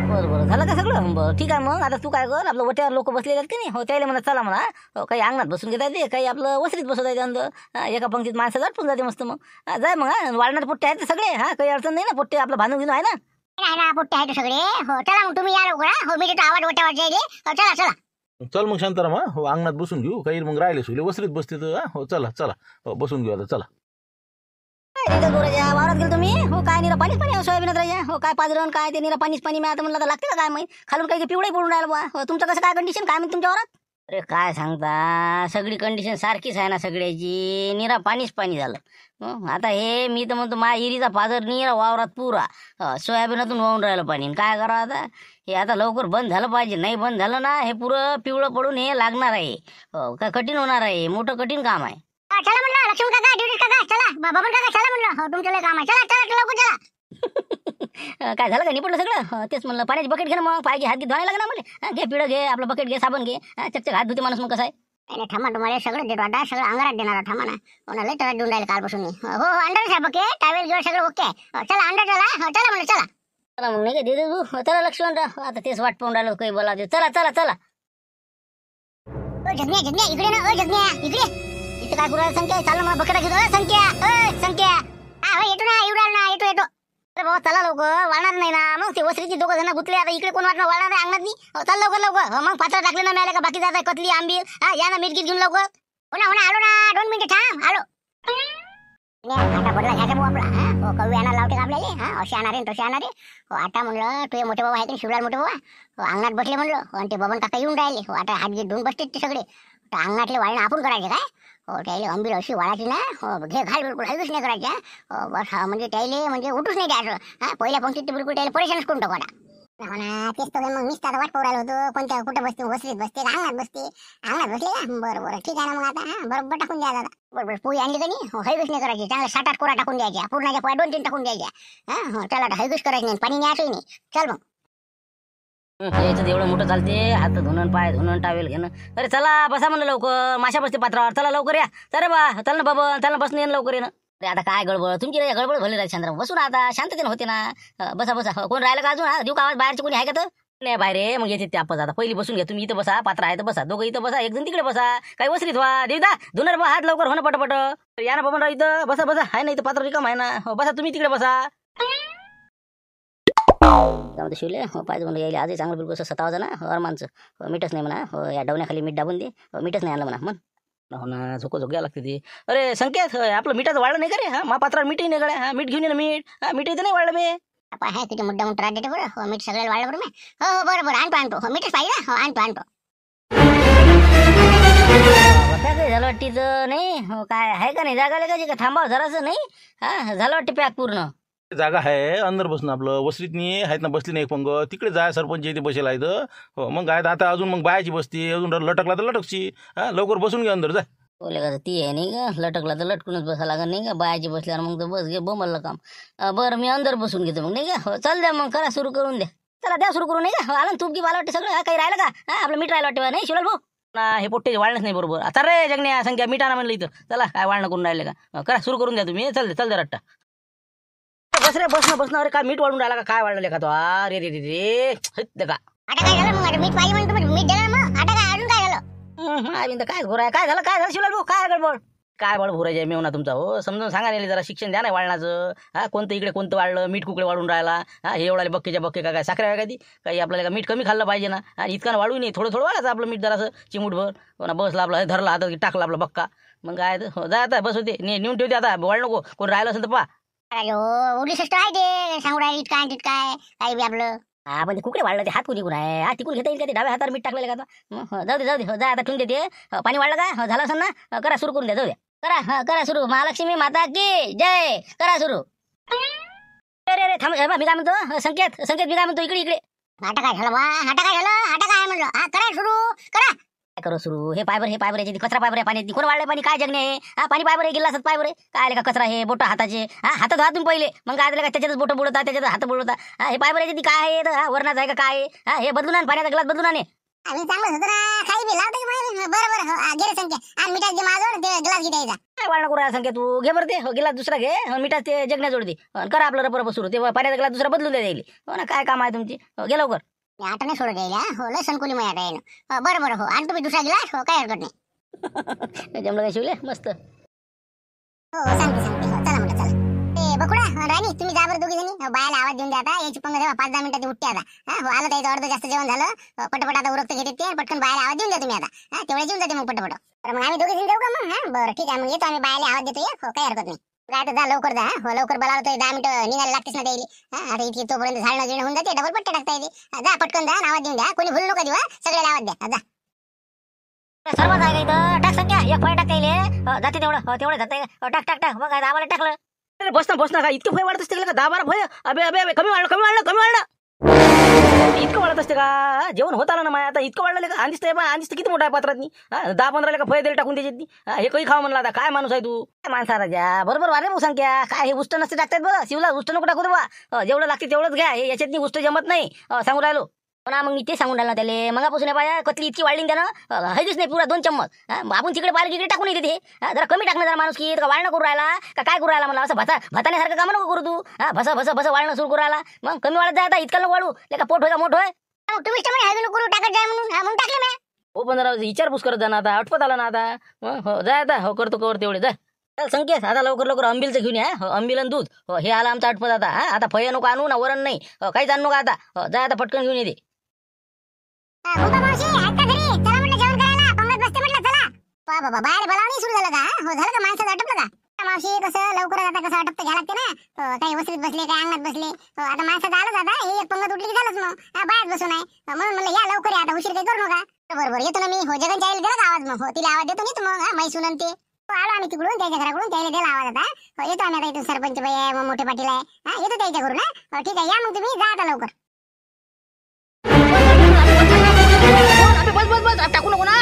बरं बरं झालं का सगळं? बरं ठीक आहे. मग आता तू काय कर, आपलं वट्यावर लोक बसलेले आहेत की नाही, हो त्याला म्हणा चला म्हणा, काही अंगणात बसून घेता येते, काही आपलं वसरीत बसवता येते अंदर. एका पंक्तीत माणसं गाठून जाते मस्त. मग जाय मग. वाढणार पोट्टे आहेत सगळे. काही अडचण नाही ना, पोट्टे आपलं भांडून घेऊन आहे ना. नाही ना पोट्टे आहेत सगळे. हो चला मग तुम्ही या लवकर. हो मी तिथं आवाज वट्यावर जाईल. चला चला. चल मग शांताराम, हो अंगणात बसून घेऊ. काही मग राहिले सुले वसरीत बसते तर हो चला चला, हो बसून घेऊ आता चला. वावरात गेलो तुम्ही? हो काय निरा पाणीच पाणी सोयाबीनात राजा. हो काय पाजरण काय ते निरा पाणीच पाणी. मी आता म्हणलं तर लागते का काय माहिती, खालून काही पिवळे पडून राहिलं बा. हो तुमचं कसं काय कंडिशन काय माहिती तुमच्या वावरात? अरे काय सांगता, सगळी कंडिशन सारखीच आहे ना सगळ्याची. निरा पाणीच पाणी झालं. आता हे मी तर म्हणतो मा इरीचा पाजर निरा वावरात पुरा सोयाबीनातून वाहून राहिलं पाणी. काय करावं आता? हे आता लवकर बंद झालं पाहिजे. नाही बंद झालं ना हे पुरं पिवळं पडून हे लागणार आहे. हो काय कठीण होणार आहे, मोठं कठीण काम आहे. चला म्हणलं लक्ष्मण काका, ड्युटी काका, चला बाबन काका चला म्हणलं. हो तुमचं लय काम आहे. चला चला लवकर चला. काय झालं का निपटलं सगळं? तेच म्हणलं पाण्याची बकेट घे ना मग. पाय घे, हात घे, धुवायला लागणार मला. घे पिढं घे, आपलं बकेट घे, साबण घे. चकचक हात धुते माणूस. मग कसं आहे? नाही थांबा, तुम्हाला सगळं देतो आता. सगळं अंगारात देणार थांबा ना. कोणाला लय त्रास देऊन राहिले कालपासून मी. हो हो अंडर साहेब ओके, टावेल घेऊन सगळं ओके. चला अंडर चला. हो चला म्हणलं चला. चला मग नाही का दे तू. चला लक्ष्मणराव, आता तेच वाट पाहून राहिलो काही बोला. चला चला चला. जगन्या जगन्या इकडे ना. जगन्या इकडे. इथं काय करू संख्या? चाल मला बकेटा घेतो. संख्या संख्या. हा येतो ना, येऊ ना, येतो येतो. अरे बाबा चला लवकर, वाळणार नाही ना. मग ते वसरीची दोघं जण गुतले. आता इकडे कोण वाटणार वाळणार नाही अंगणात नाही. चल लवकर लवकर. मग पात्र टाकले ना मिळाले का बाकी जात कतली आंबील. या ना मीठ घेऊन लवकर. हो ना आलो ना. 2 मिनिटं थांब आलो. आटा बदला घ्यायचा भाऊ आपला. हो कवी आणा लावते का आपल्याला? असे आणणारे तसे आणणारे. हो आता म्हणलं तुझे मोठे बाबा आहे की शिवलाल मोठे बाबा. हो अंगणात बसले म्हणलं. आणि ते बबन काका येऊन राहिले. हो आता हात घे धुवून बसते ते सगळे. अंगणातले वाळणं आपण करायचे काय? हो त्याला अंबील अशी वाळायची ना. हो घे घाल बिलकुल हलूच नाही करायच्या. हो बस म्हणजे त्याला म्हणजे उठूच नाही द्यायचं. पहिल्या पंक्तीत बिलकुल त्याला परेशानच करून टाकू. हो ना तेच तर मग मीच आता वाट पाहू राहिलो होतो. कोणत्या कुठं बसते? वसरीत बसते का अंगणात बसते? अंगणात बसले का? बरं ठीक आहे ना. मग आता बरोबर टाकून द्या दादा. बरोबर पोळी आणली का नाही? हो हळगूच नाही करायची. चांगला 7-8 कोरा टाकून द्यायच्या. पूर्णाच्या पोळ्या 2-3 टाकून द्यायच्या. हो त्याला हळगूच करायची नाही. पाणी न्यायचंही नाही. चल मग. यायचं एवढं मोठं चालते. हात धुणं, पाय धुणं, टावेल घेणं. अरे चला बसा म्हणलं लवकर. माशा बसते पात्रावर. चला लवकर या. चल बा चल ना बाबा, चल ना बसणं लवकर ये ना. अरे आता काय गडबड तुमची रे? गडबड भरली राहील शांतराव. बसून आता शांततेने होते ना. बसा बसा. कोण राहिलं का अजून? देऊ का आवाज? बाहेरचे कोणी आहे का? तर नाही बाहेर रे. मग येते ते आपण आता. पहिली बसून घ्या तुम्ही. इथं बसा. पात्र आहे तर बसा. दोघं इथं बसा. एक जण तिकडे बसा. काही वसरीत व्हा. देवदा धुणार बा हात लवकर हो ना पटपट. या ना बाबा इथं बसा बसा. आहे ना इथं पात्र रिकाम आहे ना. बसा तुम्ही तिकडे बसा. शिवले हो पाहिजे म्हणून यायला आजही चांगलं बिलकुल 27 जण अरमानचं मीठच नाही म्हणा. हो या डवण्याखाली मीठ दाबून दे. मीठच नाही आणलं म्हणा. मग हो ना झोको झोक्या लागते ती. अरे संकेत आपलं मिठाचं वाढलं नाही का रे? मा पात्रावर मीठही नाही गड्या. मीठ घेऊन ये ना. मीठ इथं नाही वाढलं मी. आपण आहे तिथे मुद्दा म्हणून त्रास देते बरं. हो मीठ सगळ्याला वाढलं बरं मी. हो हो बरं आणतो. हो मीठच पाहिजे ना. हो आणतो. काय झालं वाटतं नाही? हो काय आहे का नाही जागा का? का थांबाव जरासं नाही? झालं वाटतं पॅक पूर्ण. जागा आहे अंदर बसणं. आपलं वसरीत नाही आहेत ना बसली नाही एक पंग. तिकडे जाय सरपंच इथे बसेल आहेत. हो मग काय आता अजून मग बायाची बसती. अजून लटकला तर लटकशी. लवकर बसून घे अंदर जाय. बोले का ती आहे नाही का? लटकला तर लटकूनच बसा लागत नाही का? बायाची बसल्यावर मग तर बस घे बोंबललं काम. बरं मी अंदर बसून घेतो मग नाही का? हो चल द्या मग करा सुरू करून द्या. चला द्या सुरू करून नाही का? आलं तूप की मला वाटतं सगळं. काही राहिलं का? आपलं मीठ राहिलं वाटतं नाही शिवलाल भाऊ ना. हे पोट्टे वाढणंच नाही बरोबर. आता रे जगण्या संख्या मीठ आणा म्हणलं इथं. चला काय वाढणं करून राहिले का? करा सुरू करून द्या तुम्ही. चल दे रट्टा. बस रे बसणं. अरे काय मीठ वाढून राहिला का? काय वाढलं का तो? अरे रे रे रे का आता काय झालं मग? मीठ पाहिजे म्हणतो मीठ दिलं मग. आता काय अजून काय झालं? काय घोर आहे? काय झालं शिवलाल भाऊ? काय गडबड? काय बळ भुरायचे मेवना तुमचा? हो समजून सांगा नाही जरा. शिक्षण द्या नाही वाढण्याचं. कोणतं इकडे कोणतं वाढलं? मीठ कुकडे वाढून राहिला. हे एवढा बक्केच्या बक्के काय साखर आहे का ती? काही आपल्याला मीठ कमी खाल्लं पाहिजे ना. आणि इतकं वाढू नाही. थोडं वाढायचं आपलं मीठ जरासं चिमूटभर. हो ना बसला आपला धरला हातात टाकला आपला बक्का. मग काय हो जा आता बस होते नेऊन ठेवते. आता वाढ नको. कोण राहिलं असेल तर पा. उरली सिस्टर आहे ते सांगू राहिले. इतकं काय काही बी आपलं. पण ते कुकडे वाढलं ते हात कुठे आहे? तिकून घेता येईल का? ते डाव्या हातावर मीठ टाकलेलं का? जाऊ दे जा आता ठेवून देते. पाणी वाढलं का? झालं असेल ना? करा सुरू करून द्या. जाऊ द्या. करा सुरू. महालक्ष्मी माता की जय. करा सुरू. अरे थांब मी काय म्हणतो संकेत मी काय म्हणतो इकडे. आता काय झालं बा? आता काय म्हणलं? करा सुरू करा. काय करू सुरू? हे पायबर याची कचरा पायबर आहे पाणी. कोण वाढलं पाणी? काय जगणे? पाणी पायबर गेला असत पायबर. काय आले का कचरा? हे बोट हाताचे हातात धुवा तुम्ही पहिले. मग काय का त्याच्यातच बोट बुडवता त्याच्यात हात बुडवता. हे पायबर याची काय आहे? वरणाच आहे का काय? हे बदलून आण. पाण्याचा ग्लास बदलून आणे. आम्ही चांगलं होतं ना काही बी लावतो की माहिती बरं बरं हो गेले संख्या आणि मिठाची माझ्यावर ते ग्लास घे द्यायचा काय वाढणं करू सांगे तू घे बरं ते गिलास दुसरा घे मिठात ते जगण्या जोड दे करा आपलं रपर सुरू ते पाण्याचा ग्लास दुसरा बदलून द्यायला हो ना काय काम आहे तुमची घे लवकर. मी आटा नाही सोडत द्यायला हो लय संकुली मग आटा येणं बरं बरं हो आणि तुम्ही दुसरा गिलास हो काय हरकत नाही. जमलं काय शिवले मस्त. हो सांगते हो चला म्हटलं चला ते बकुडा राणी तुम्ही जा बरं दोघी जणी बायला आवाज देऊन द्या आता याची पंग देवा 5-10 मिनिटात उठते आता हो आलं त्याचं अर्ध जास्त जेवण झालं पटपट आता उरकत घेते ते पटकन बायला आवाज देऊन द्या तुम्ही आता तेवढे जेवून जाते मग पटपट. तर मग आम्ही दोघी जण देऊ का मग बरं ठीक आहे मग येतो आम्ही बायला आवाज देतो हो काय हरकत नाही. काय तर जा लवकर जा हो लवकर बोलावलं तर 10 मिनिटं निघायला लागतेच ना द्यायली आता इथे तोपर्यंत झाडणं गिणं होऊन जाते डबल पट्टे टाकता येते जा पटकन जा आवाज देऊन द्या कोणी भूल नका देऊ सगळ्याला आवाज द्या जा. सर्व जागा इथं टाक संख्या एक फळ टाकता येईल जाते तेवढं तेवढं जाते टाक टाक टाक मग काय दाबाला टाकलं. अरे बस ना काय इतकं फळ वाढत असते का 10-12 फळ अबे अबे अबे कमी वाढलं इतकं वाढत असते का जेवण होत आलं ना माय आता इतकं वाढलं का आणिस्त किती मोठा आहे पात्रातनी 10-15 का फळ दिले टाकून त्याच्यात हे काही खावं म्हणलं आता काय माणूस आहे तू काय माणसा राजा बरोबर वारे भाऊ संख्या काय हे उष्ट नसते टाकतात बरं शिवला उष्ट नको टाकू दे बा जेवढं लागते तेवढंच घ्या हे याच्यातनी उष्ट जमत नाही सांगू राहिलो ना मग मी ते सांगून राहिलो त्याला मगापासून पाया कतली इतकी वाढली त्यानं हळदीच नाही पुरा 2 चम्मच आपण तिकडे बाहेर तिकडे टाकून येते ते जरा कमी टाकणं जरा माणूस की वाढणं करू राहिला का काय करू राहिला मला असं भाताण्यासारखं काम नको करू तू भस वाढणं सुरू करू राहिला मग कमी वाढत जाय आता इतकं नको वाढू लेका पोट होय का मोठ होय तुम्ही हळदी नको करू टाकत जाय म्हणून टाकले मी हो पण जरा विचारपूस करत जा ना आता आठवत आला ना आता हो जाय आता हो करतो कवर तेवढे जाय संकेत आता लवकर अंबिलचं घेऊन या अंबिल आणि दूध हे आला आमचा आठवत आता फय नको आणू ना वरण नाही काहीच आणू का आता जाय आता पटकन घेऊन येते. गोपा मावशी ऐका घरी चला म्हटलं जेवण करायला पंगत बसते म्हटलं चला बाबा बाहेर बोलावणी सुरू झालं का हो झालं का माणसाचं आटपलं का मावशी कसं लवकर आता कसं आटपतं घ्या लागते ना काही वसरीत बसले काही अंगणात बसले आता माणसाचं आलंच आता हे एक पंगत उठली की झालंच मग बाहेर बसून आहे म्हणून म्हणलं या लवकर आता उशीर काही करू नका. बरोबर येतो ना मी हो जगन जाईल दिला आवाज मग हो तिला आवाज देतो मी मग मैसून ते आलो आम्ही तिकडून त्याच्या घराकडून त्याला दिला आवाज आता येतो आम्ही आता इथून सरपंच बाई आहे मग मोठे पाटील आहे येतो त्याच्या घरून ठीक आहे या मग तुम्ही जा आता लवकर. बस टाकू नको ना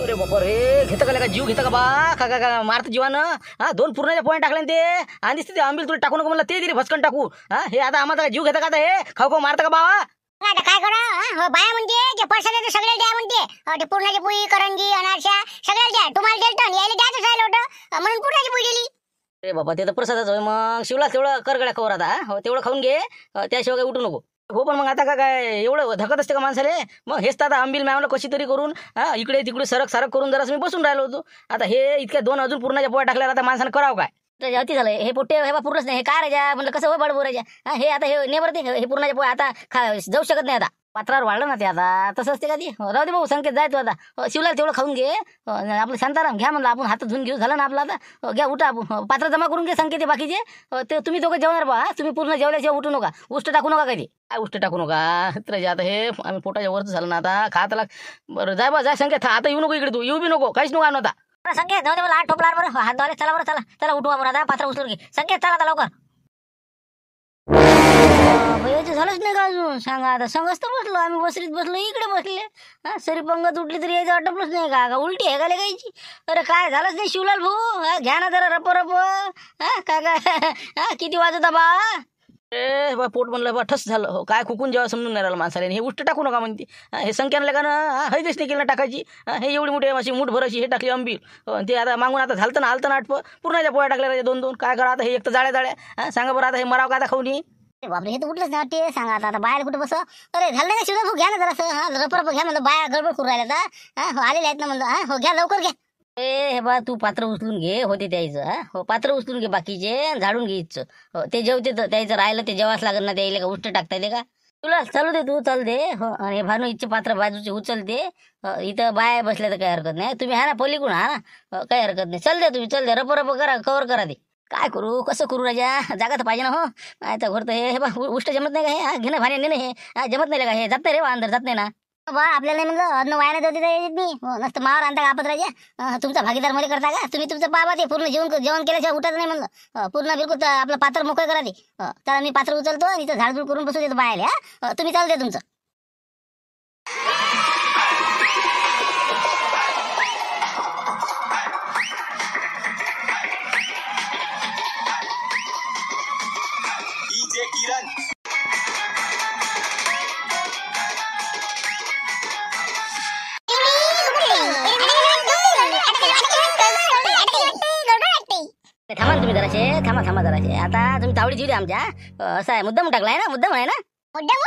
अरे बाबा रे घेतं का जीव घेतं का बा का मारत जीवानं 2 पूर्णाच्या पॉईंट टाकले ते आणि ते आंबील तुला टाकू नको म्हणलं ते दिली भस्कन टाकू हे आता आम्हाला जीव घेतं का आता हे खाऊ मारतं का बाबा आता काय करा बाया म्हणते की पैशाचे सगळे द्या म्हणते ते पूर्णाची पोळी करंजी अनारशा सगळ्याला द्या तुम्हाला द्याल यायला द्यायचं राहिलं होतं म्हणून पूर्णाची पोळी दिली. अरे बाबा ते तर प्रसादच होय मग शिवला तेवढं कर गड्या खबर आता हो तेवढं खाऊन घे त्याशिवाय काही उठू नको. हो पण मग आता काय एवढं धकत असते का माणसाले मग हेच तर आता आंबील मॅमला कशी तरी करून इकडे तिकडे सरक करून जरा मी बसून राहिलो होतो आता हे इतक्या 2 अजून पूर्णाच्या पोळ्या टाकल्यावर आता माणसानं करावं काय अति झालं हे पोट्टे हे पूर्णच नाही हे काय राजा म्हणलं कसं बडबो राजा हे आता हे नेबर ते हे पूर्णाच्या पोळ्या आता जाऊ शकत नाही आता पात्रावर वाढलं ना ते आता तसं असते का ती राहू दे भाऊ संकेत जाय तू आता शिवला तेवढं खाऊन घे आपलं शांताराम घ्या म्हणलं आपण हात धुवून घेऊ झालं ना आपलं आता घ्या उठा आपण पात्र जमा करून घे संकेत बाकीचे ते तुम्ही दोघं जेवणार बा तुम्ही पूर्ण जेवल्याशिवाय उठू नका उष्ट टाकू नका कधी काय उष्ट टाकू नका तर आता हे आम्ही पोटाच्या वरच झालं ना आता खाताला बरं जाय बा जाय संकेत आता येऊ नको इकडे तू येऊ बी नको काहीच नको आणू आता संकेत जाऊ दे मला ठोपला बरं हात धुवाले चला बरं चला उठू आपण आता पात्र उचलून घे संकेत चला आता लवकर. झालंच नाही का अजून सांगा आता संगच तर बसलो आम्ही वसरीत बसलो इकडे बसले सरी पंगत उठली तरी यायचं अटपलंच नाही का उलटी आहे का लेकायची अरे काय झालंच नाही शिवलाल भाऊ घ्या ना जरा रप काय किती वाजता बा ए बा पोट म्हणलं बा ठस झालं हो काय खुकून जेव्हा समजून नाही राहिलं माणसाला हे उष्ट टाकू नका म्हणते हे संख्यानं का ना हैदेश नाही केलं टाकायची हे एवढी मोठी अशी मूठ भरायची हे टाकली अंबील ते आता मागून आता झालतं ना आलतं ना आटप पूर्णाच्या पोळ्या टाकल्या 2 काय करा आता हे एक तर जाळ्या सांगा बरं आता हे मराव का आता खाऊनी बापरे हे तर उठलंच ना ते सांगा आता बाहेर कुठं बस अरे झालं नाही शिवला भाऊ घ्या ना जरा रपर घ्या म्हणलं बाया गडबड करू राहिल्या आता आलेले आहेत ना म्हणलं हो घ्या लवकर घ्या. हे बा तू पात्र उचलून घे होते द्यायचं हो पात्र उचलून घे बाकीचे झाडून घे इच्छं हो ते जेवते तर त्याचं राहिलं ते जेवाच लागत ना द्यायला का उष्ट टाकता येते का तुला चालू दे तू चल दे हो आणि भानू इच्छे पात्र बाजूचे उचलते इथं बाया बसल्या तर काही हरकत नाही तुम्ही हा ना पलीकडून हा ना काही हरकत नाही चल दे तुम्ही चल दे रप करा कवर करा दे काय करू कसं करू राजा जागा तर पाहिजे ना हो नाही तर घर तर हे बा उष्ट जमत नाही का हे घेणं भाणे नेणं हे जमत नाही का हे जात नाही रे अंदर जात नाही ना बा आपल्याला म्हणलं अन्न वायाने देते नाही नसतं मावर आणता का आपत राजा तुमचा भागीदार मध्ये करता का तुम्ही तुमचं बाबा ते पूर्ण जेवण केल्याशिवाय उठत नाही म्हणलं पूर्ण बिलकुल आपलं पात्र मोकळं करा ते तर मी पात्र उचलतो इथं झाडझूड करून बसू देतो बायला तुम्ही चालू दे तुमचं तुम्ही जराशे थांबा थांबा जराशे. आता तुम्ही तावडी जीव द्या आमच्या. असं आहे, मुद्दाम टाकलाय ना, मुद्दाम आहे ना. मुद्दाम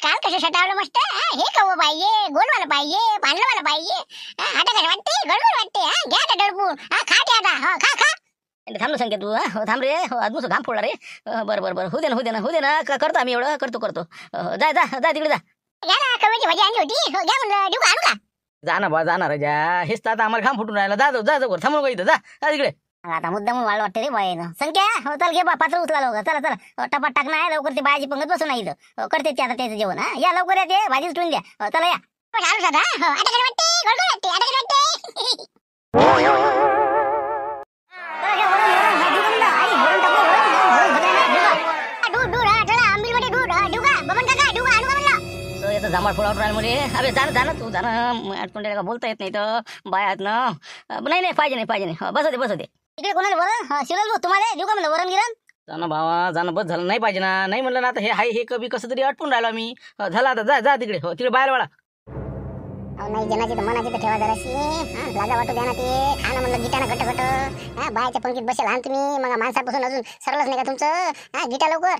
काल कसं सटावलं मस्त. हे कव पाहिजे, गोलवाला पाहिजे, पांढरवाला पाहिजे. आता कसं वाटते, गडबड वाटते. घ्या आता दडपून. खा ते आता. खा खा. थांब ना संख्या तू. हो थांब रे. हो अजून घाम फोडला रे. बरं बरं बरं, होऊ दे ना, होऊ दे ना, होऊ दे ना. करतो आम्ही एवढं करतो. जा जा जा तिकडे जा. घ्या ना, कवळची भाजी आणली होती. घ्या म्हणलं, देऊ का, आणू का? जा ना बा, जाणार जा. हेच तर आता आम्हाला घाम फुटून राहिला. जा थांबू का इथं. जा तिकडे. आता मुद्दाम वाढ वाटते रे बाई. संख्या हो चल घे बा, पात्र उचला लवकर. चला टपाट टाक नाही लवकर. ते बायाची पंगत बसून नाही इथं. करते ते आता त्याचं जेवण. या लवकर या, ते भाजी उठून द्या. चला या. आणू आता. आता काय वाटते, गडबड वाटते. आता काय वाटते. याचं जांभळ फुलावर राहिलं मुले. अरे जा ना तू, जा ना. तोंडाला बोलता येत नाही तर बायात ना. नाही पाहिजे नाही. बस होते. इकडे कोणाला वरण शिरल तुम्हाला देऊ का म्हणलं वरण गिरण. जाणं भावा जाणं, बस झालं. नाही पाहिजे ना, नाही म्हणलं ना. आता हे हाय हे कमी कसं तरी अटकून राहिलो आम्ही. झालं आता. जा तिकडे. हो तिकडे बाहेर वाळा. नाही जनाची तर मनाची तर ठेवा जराशी. लाजा वाटू द्या ना. ते खाणं म्हणलं गिटाना घट. बायाच्या पंक्तीत बसेल आणि तुम्ही मग माणसापासून अजून सरळच नाही का तुमचं. गिटा लवकर.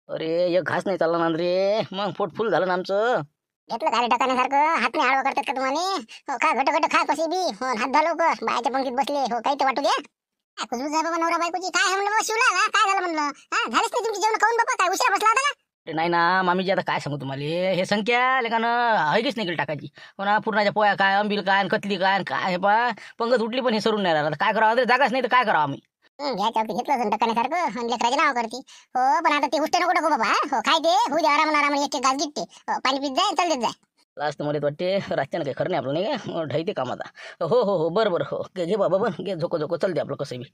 अरे एक घास नाही चालला ना रे. मग पोट फुल झालं ना आमचं. घेतलं खाली टाकण्यासारखं. हात नाही आडवा करतात का तुम्हाला. खा घट खा कशी बी. हो हात धा लवकर. बायाच्या पंक्तीत बसले. हो काही तर वाटू द्या. कुजबूज आहे बाबा नवरा बायकोची. काय आहे म्हणलं शिवला ना. काय झालं म्हणलं. झालंच नाही तुमची जेवण खाऊन बाबा. काय उशिरा बसला होता का. नाही ना मामीजी, आता काय सांगू तुम्हाला. हे संख्या लेखानं हैगीच नाही केली टाकायची. हो ना. पूर्णाच्या पोया काय, आंबील काय, कतली काय हे पा पंगत उठली पण हे सरून नाही राहिला. काय करावं, जागाच नाही तर काय करावं आम्ही. घ्यायचं घेतलं टक्काण्यासारखं आणि लेकराचे नाव करते. हो पण आता ते उष्ट नको टाकू बाबा. हो खाय ते होऊ दे आराम एक घास गिटते. पाणी पित जाय, चल देत जाय. लास्ट मध्ये वाटते रातच्यानं काही खरं नाही आपलं, नाही का. ढैते कामाचा. हो बरं. हो घे बाबा बन घे. झोको चल दे आपलं कसं बी.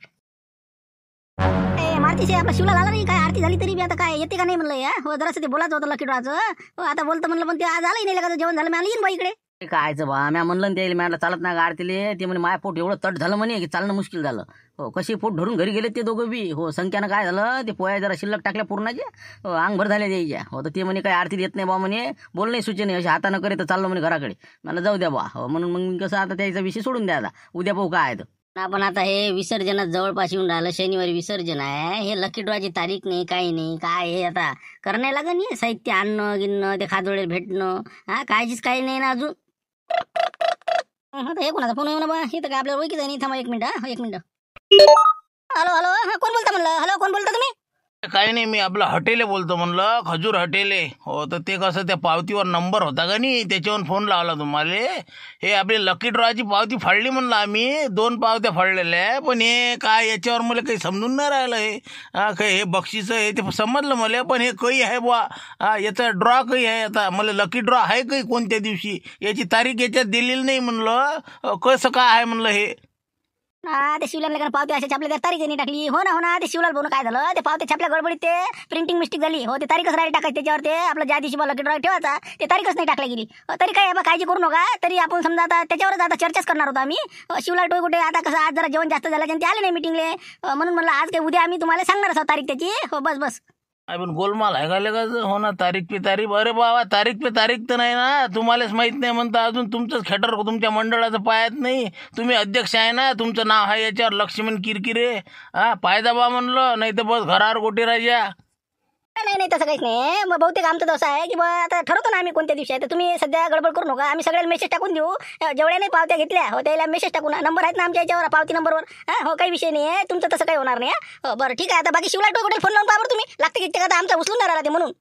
मारतीशी आपला शिवला झाला नाही काय. आरती झाली तरी बी आता काय येते का नाही म्हणलं. या हो जरासं ते बोलायचं होतं लकीडवाचं. हो आता बोलतं म्हणलं पण ते आज आलंही नाही का. जेवण झालं मी येईन बा इकडे. कायचं बा, म्या म्हणलं ते मला चालत नाही आरतीले. ते म्हणे माय पोट एवढं तट झालं म्हणे की चालणं मुश्किल झालं. हो कशी पोट धरून घरी गेले ते दोघं बी. हो संख्यानं काय झालं, ते पोया जरा शिल्लक टाकल्या पूर्णाचे. अंगभर झाल्या द्यायच्या. हो तर ते म्हणे काय आरती येत नाही बा म्हणे. बोल नाही सुचने अशी हातानं करे तर चाललं म्हणे घराकडे. मला जाऊ द्या बा. हो म्हणून मग कसं आता त्याचा विषय सोडून द्या. आता उद्या पाहू काय आहे. आपण आता हे विसर्जनात जवळपास येऊन राहिलं. शनिवारी विसर्जन आहे. हे लकी ड्रॉची तारीख नाही, काही नाही. काय हे आता करणे लागन. हे साहित्य आणणं गिणणं, ते खाजोळे भेटणं. कायचीच काही नाही ना अजून. हे कोणाचा फोन येऊ ना बा. हे तर काय आपल्याला ओळखीच आहे नाही. थांबा एक मिनिट. हॅलो. कोण बोलता म्हणलं. हॅलो कोण बोलता तुम्ही. काही नाही, मी आपलं हॉटेले बोलतो म्हणलं. खजूर हॉटेले. हो तर ते कसं त्या पावतीवर नंबर होता का नाही, त्याच्यावर फोन लावला तुम्हाला. हे आपली लकी ड्रॉची पावती फाडली म्हणलं आम्ही. 2 पावत्या फाडलेल्या आहे. पण हे काय याच्यावर मला काही समजून नाही राहिलं. हे काही हे बक्षीस आहे ते समजलं मला. पण हे काही आहे बुवा. याचा ड्रॉ काही आहे. आता मला लकी ड्रॉ आहे काही कोणत्या दिवशी, याची तारीख याच्यात दिलेली नाही म्हणलं. कसं काय आहे म्हणलं हे. ते शिवलाला पावते अशा छापल्या, त्या तारीख नाही टाकली. हो ना ते शिवलाल बोलून काय झालं. ते पावते छापल्या गडबडीत ते प्रिंटिंग मिस्टेक झाली. हो ते तारीखच राहिली टाकायची त्याच्यावर. ते आपलं ज्या दिवशी मला लकी ड्रॉ ठेवायचा ते तारीखच नाही टाकल्या गेली. तरी काय बा काळजी करू नका. तरी आपण समजा आता त्याच्यावरच आता चर्चाच करणार होतो आम्ही. शिवलाल टोय कुठे आता कसं आज जरा जेवण जास्त झालं ते आले नाही मिटिंगले. म्हणून म्हणलं आज काय उद्या आम्ही तुम्हाला सांगणार असं तारीख त्याची. हो बस. पण गोलमाल आहे का हो ना. तारीख पे तारीख. अरे बाबा तारीख पे तारीख तर नाही ना. तुम्हालाच माहित नाही म्हणता. अजून तुमचंच खेटर तुमच्या मंडळाचं पायात नाही. तुम्ही अध्यक्ष आहे ना. तुमचं नाव आहे याच्यावर लक्ष्मण किरकिरे. पायदा बा म्हणलं, नाही तर बस घरावर गोटी राजा. नाही तसं काहीच नाही. मग बहुतेक आमचं तसं आहे की आता ठरवतो ना आम्ही कोणत्या दिवशी आहे. तर तुम्ही सध्या गडबड करू नका. आम्ही सगळ्याला मेसेज टाकून देऊ. जेवढ्या नाही पावत्या घेतल्या हो त्याला मेसेज टाकू ना. नंबर आहेत ना आमच्या याच्यावर पावती नंबरवर. हो काही विषय नाही आहे. तुमचं तसं काही होणार नाही. हो बरं ठीक आहे. आता बाकी शिवला टोकडे फोन लावून पाहा तुम्ही. लागते की आता आमचा उचलून नाही राहिला ते म्हणून.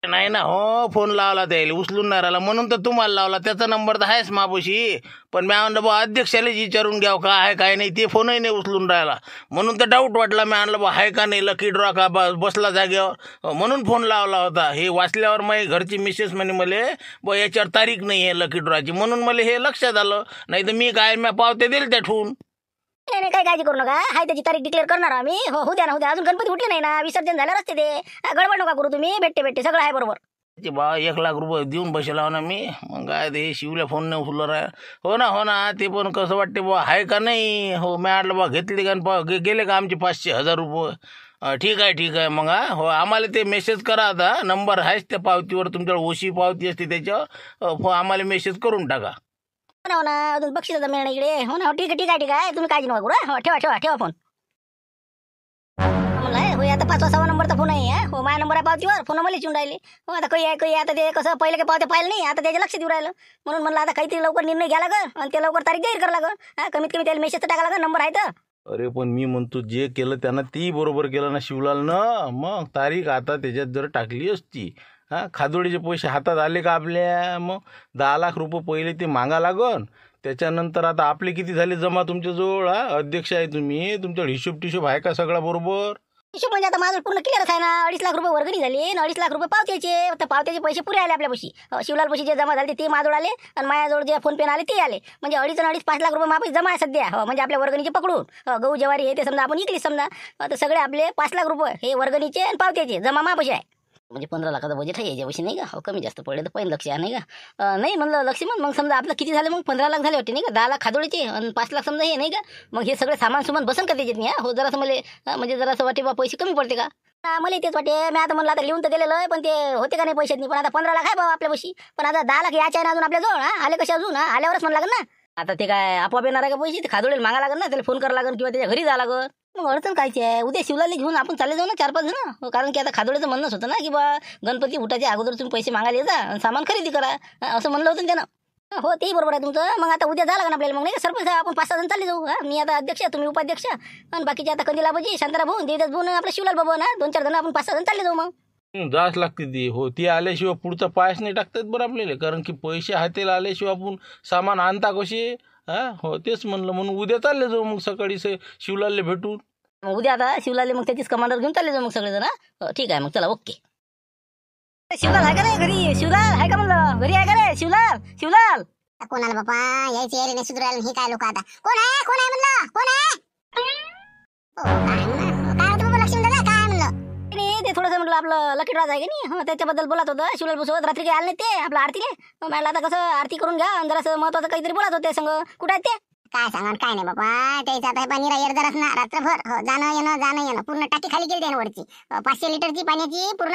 नाही ना. हो फोन लावला त्याला उचलून नाही राहिला म्हणून तर तुम्हाला लावला. त्याचा नंबर तर आहेच मापोशी. पण मी म्हणलं बा अध्यक्षालाच विचारून घ्यावं काय आहे काय नाही. ते फोनही नाही उचलून राहिला म्हणून तर डाऊट वाटला. मी आणलं बा आहे का नाही लकी ड्रॉ का बसला जागेवर म्हणून फोन लावला होता. हे वाचल्यावर माझी घरची मिसेस म्हणे मला बा याच्यावर तारीख नाही आहे लकी ड्रॉची. म्हणून मला हे लक्षात आलं. नाही तर मी काय मी पावते दिल त्या ठेवून. नाही काही काळजी करू नका. हाय त्याची तारीख डिक्लेअर करणार आम्ही. हो द्या ना. अजून गणपती उठले नाही ना. विसर्जन झालं रस्ते ते. गडबड नका करू तुम्ही. भेटते सगळं आहे बरोबर. बा 1 लाख रुपये देऊन बसला ना मी. मग काय ते शिवल्या फोन नाही उचललं आहे. हो ना ते पण कसं वाटते बा आहे का नाही. हो मी म्हटलं बा घेतली का गेले का आमचे 500-1000 रुपये. ठीक आहे मग. हो आम्हाला ते मेसेज करा. आता नंबर आहेच त्या पावतीवर. तुमच्याकडे ओशी पावती असते त्याच्यावर. आम्हाला मेसेज करून टाका. हो ना अजून बक्षीस मिळणार इकडे. हो ना ठीक आहे. तुम्ही काळजी नका करू. हो ठेवा फोन. 5वा 6वा नंबरचा फोन आहे हो माझ्या नंबर आहे पावतीवर फोन मला येऊन राहिले हो आता काही आहे आता ते कसं पहिले काही पावते पाहिलं नाही आता त्याच्या लक्ष देऊ राहिलं म्हणून म्हणलं आता काहीतरी लवकर निर्णय घ्या लागल आणि ते लवकर तारीख जाहीर करा लागल कमीत कमी त्याला मेसेज टाका लागल नंबर आहे तर अरे पण मी म्हणतो जे केलं त्यानं ती बरोबर केलं ना शिवलालनं. मग तारीख आता त्याच्यात जर टाकली असती खादोडीचे पैसे हातात आले का आपल्या, मग 10 लाख रुपये पहिले ते मागा लागन. त्याच्यानंतर आता आपले किती झाले जमा तुमच्याजवळ? अध्यक्ष आहे तुम्ही, तुमच्याकडे हिशोब आहे का सगळा बरोबर? हिशोब म्हणजे आता माझं पूर्ण क्लिअरच आहे ना. 2.5 लाख रुपये वर्गणी झाली आणि 2.5 लाख रुपये पावत्याचे. तर पावत्याचे पैसे पुरे आले आपल्यापाशी. शिवलाल पैसे जे जमा झाले ते माझ्याजवळ आले आणि माझ्याजवळ जे फोन पे आले ते आले. म्हणजे 2.5 लाख रुपये माझ्यापाशी जमा आहे सध्या. म्हणजे आपल्या वर्गणीचे पकडून गहू ज्वारी हे ते समजा आपण इकली समजा तर सगळे आपले 5 लाख रुपये हे वर्गणीचे आणि पावत्याचे जमा माझ्यापाशी आहे. म्हणजे 15 लाखाचा बजेट आहे याच्यापाशी नाही का. कमी जास्त पडले तर पहिलं लक्ष आहे नाही का. नाही म्हणलं लक्ष्मण मग समजा आपलं किती झालं मग 15 लाख झाले वाटते नाही का. 10 लाख खादोडीचे आणि 5 लाख समजा हे नाही का. मग हे सगळे सामान सुमान बसन का त्याच्यात नाही हो जरासं मला म्हणजे जरासं वाटे बा पैसे कमी पडते का. मला तेच वाटे. मी आता म्हणलं आता लिहून तर दिलेलं आहे पण ते होते का नाही पैशात नाही. पण आता 15 लाख आहे बाबा आपल्यापाशी. पण आता 10 लाख याचे आहे ना अजून आपल्याजवळ. आले कसे अजून आल्यावरच म्हणा लागेल ना. आता ते काय आपोआप येणार आहे का पैसे. ते खादोडीला मागा लागेल ना, त्याला फोन करावं लागेल किंवा त्याच्या घरी जावं लागेल. मग अडचण कायची आहे. उद्या शिवलाला घेऊन आपण चालले जाऊ ना 4-5 जण. कारण की आता खादोडीचं म्हणणंच होतं ना की बा गणपती उठाच्या अगोदर तुम्ही पैसे मागायला जा आणि सामान खरेदी करा असं म्हणलं होतं त्यानं. हो तेही बरोबर आहे तुमचं. मग आता उद्या जावं लागेल आपल्याला. मग नाही का सरपंच आपण 5-6 जण चालले जाऊ. मी आता अध्यक्ष तुम्ही उपाध्यक्ष आणि बाकीचे आता कंदिला भाऊजी शांताराम भाऊ देवदास भाऊ आपल्या शिवलाल बाबा ना 2-4 जण आपण 5-6 जण चालले जाऊ. मग जाच लागते ती हो. ती आल्याशिवाय पुढचा पायच नाही टाकतात बरं आपल्याला. कारण की पैसे हातेला आल्याशिवाय आपण सामान आणता कसे हो तेच म्हणलं. म्हणून उद्या चालले जाऊ मग सकाळी शिवलालला भेटून. मग उद्या आता शिवलाले मग त्याचीच कमांडर घेऊन चालले जाऊ मग सगळेजण. ठीक आहे मग चला ओके. शिवलाल आहे का रे घरी. शिवलाल आहे का म्हणलं घरी आहे का रे. शिवलाल शिवलाल कोणाला बापा यायचे यायला नाही सुधरायला हे काय लोक आता. कोण आहे म्हणलं कोण आहे. काय होतं बाबा लक्ष्मी दादा काय म्हणलं. ते थोडंसं म्हटलं आपलं लकी ड्रॉ आहे की नाही त्याच्याबद्दल बोलत होतं. शिवलाल बसवत रात्री काही आले नाही ते आपल्या आरतीले. म्हटलं आता कसं आरती करून घ्या आणि जरासं महत्वाचं काहीतरी बोलत होते संग. कुठं आहेत ते. काय सांगा काय नाही बाबा. त्याचं आता पाणी राहिलं ना रात्रभर जाणं येणं पूर्ण टाकी खाली केली त्याने वरची. 500 लिटरची पाण्याची पूर्ण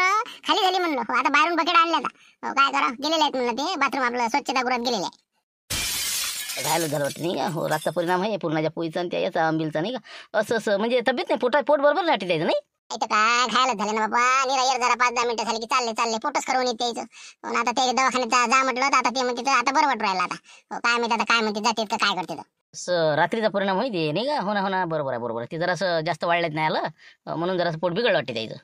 खाली झाली म्हणलं. आता बाहेरून बकेट आणल्या आता काय करा गेलेले आहेत म्हणलं ते बाथरूम आपलं स्वच्छतागृहात गेलेले आहे. घायला झालं वाटतं नाही का. हो रातचा परिणाम आहे पूर्णाच्या पोळीचा आणि त्या याचा आंबिलचा नाही का. असं म्हणजे तब्येत नाही पोट बरोबर राहते द्यायचं नाही. इथं काय घायलाच झालं ना बाबा. निरायर जरा 5-10 मिनिटं झाली की चालले पोटच करून येते यायचं. पण आता ते दवाखान्यात जा म्हटलं तर आता ते म्हणते आता बरं वाटू राहिलं आता. काय माहिती आता काय म्हणते जाते का काय करते. रात्रीचा परिणाम होईल नाही का. हो ना बरोबर आहे. ते जरासं जास्त वाढल्यात नाही आलं म्हणून जरासं पोट बिघडलं वाटते द्यायचं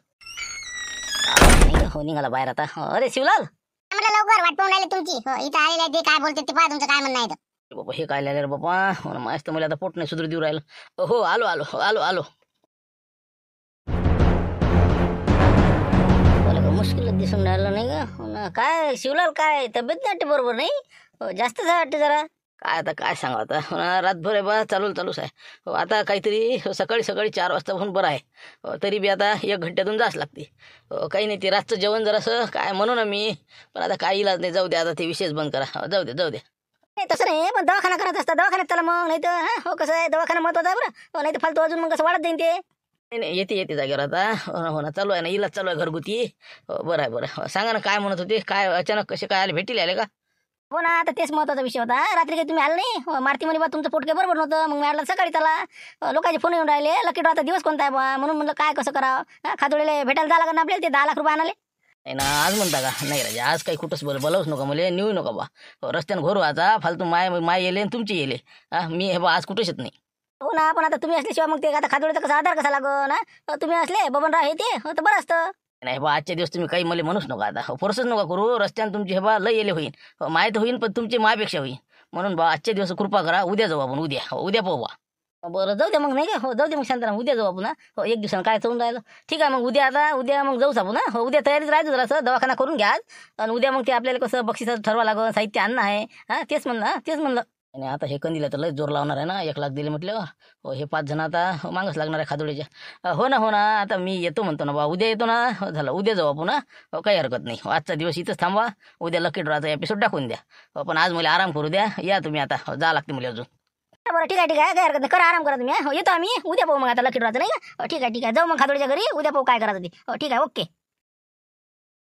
नाही का. हो निघाला बाहेर आता. अरे शिवलाल म्हटलं लवकर वाट पाहून राहिले तुमची. इथं आलेले ते काय बोलते ते पहा तुमचं काय म्हणणं आहे. बाबा हे काय लिहिलं रे बाबा. हो ना मस्त मला आता पोट नाही सुधरू देऊ राहिलं. हो आलो मुश्किल दिसून राहिलं नाही का. हो ना काय शिवलाल काय तब्येत नाही वाटते बरोबर नाही. जास्त वाटते जरा. काय आता काय सांगा आता. हो ना रातभर आहे बा चालूच आहे. हो आता काहीतरी सकाळी 4 वाजता होऊन बरं आहे. तरी बी आता 1 घंट्यातून जाच लागते. काही नाही ते रातचं जेवण जरासं काय म्हणू ना मी. पण आता काही इलाज नाही. जाऊ द्या आता ते विशेष बंद करा. जाऊ द्या तसं नाही पण दवाखाना करत असता दवाखान्यात चला मग. नाही तर हो कसं आहे दवाखाना महत्वाचा आहे बरं. नाही तर फालतू अजून मग कसं वाढत जाईन ते. नाही येते जागेवर आता. हो ना चालू आहे ना इलाज चालू आहे घरगुती. बरं आहे. सांगा ना काय म्हणत होते. काय अचानक कसे काय आले भेटीला आले का. हो ना आता तेच महत्वाचा विषय होता. रात्री काही तुम्ही आले नाही. मारती म्हणे बा तुमचं पोट काही बरोबर नव्हतं. मग मी आला सकाळी चला. लोकांचे फोन येऊन राहिले लकी ड्रॉ आता दिवस कोणता आहे बा. म्हणून म्हणलं काय कसं करावं. खादोडीला भेटायला जावं लागेल ना आपल्याला. ते 10 लाख रुपये आणाले. नाही ना आज म्हणता का. नाही राजा आज काही कुठंच बोलावूच नका मला. नेऊ नका बा. रस्त्यानं घोरू आता फालतू माय येले आणि तुमचे येले. मी हे बा आज कुठंच येत नाही. हो ना पण आता तुम्ही असल्याशिवाय मग ते आता खादोडीचा कसा आधार कसा लागो ना. तुम्ही असले बबनराव हे ते तर बरं असतं. नाही बा आजच्या दिवस तुम्ही काही मला म्हणूच नका आता. फोर्सच नका करू. रस्त्यानं तुमची हे बा लय येले होईल. माहीत होईन पण तुमची मायापेक्षा होईल. म्हणून बा आजच्या दिवस कृपा करा. उद्या जाऊ आपण. उद्या पाहू बा. बरं जाऊ द्या मग नाही का. हो जाऊ दे मग शांताराम उद्या जाऊ आपण. हो 1 दिवसानं काय चालून राहिलं. ठीक आहे मग उद्या मग जाऊच आपण. हो उद्या तयारीत राहायचं जरासं. दवाखाना करून घ्या आणि उद्या मग ते आपल्याला कसं बक्षिसाचं ठरवा लागलं. साहित्य आणणं आहे. तेच म्हणलं. आणि आता हे कंदीला तर लय जोर लावणार आहे ना. 1 लाख दिले म्हटलं. हो हे 5 जण आता मागच लागणार आहे खादोडीच्या. हो ना आता मी येतो म्हणतो ना बा. उद्या येतो ना. झालं उद्या जाऊ आपण. काही हरकत नाही. आजचा दिवस इथंच थांबवा. उद्या लकी ड्रॉचा एपिसोड टाकून द्या. पण आज मला आराम करू द्या. या तुम्ही आता. जा लागते मला अजून. बरं ठीक आहे काय हरकत नाही. करा आराम करा तुम्ही. येतो आम्ही उद्या पाहू मग आता लकी ड्रॉचं नाही का. ठीक आहे जाऊ मग खादोडीच्या घरी. उद्या पाहू काय करायचं ते. ठीक आहे ओके.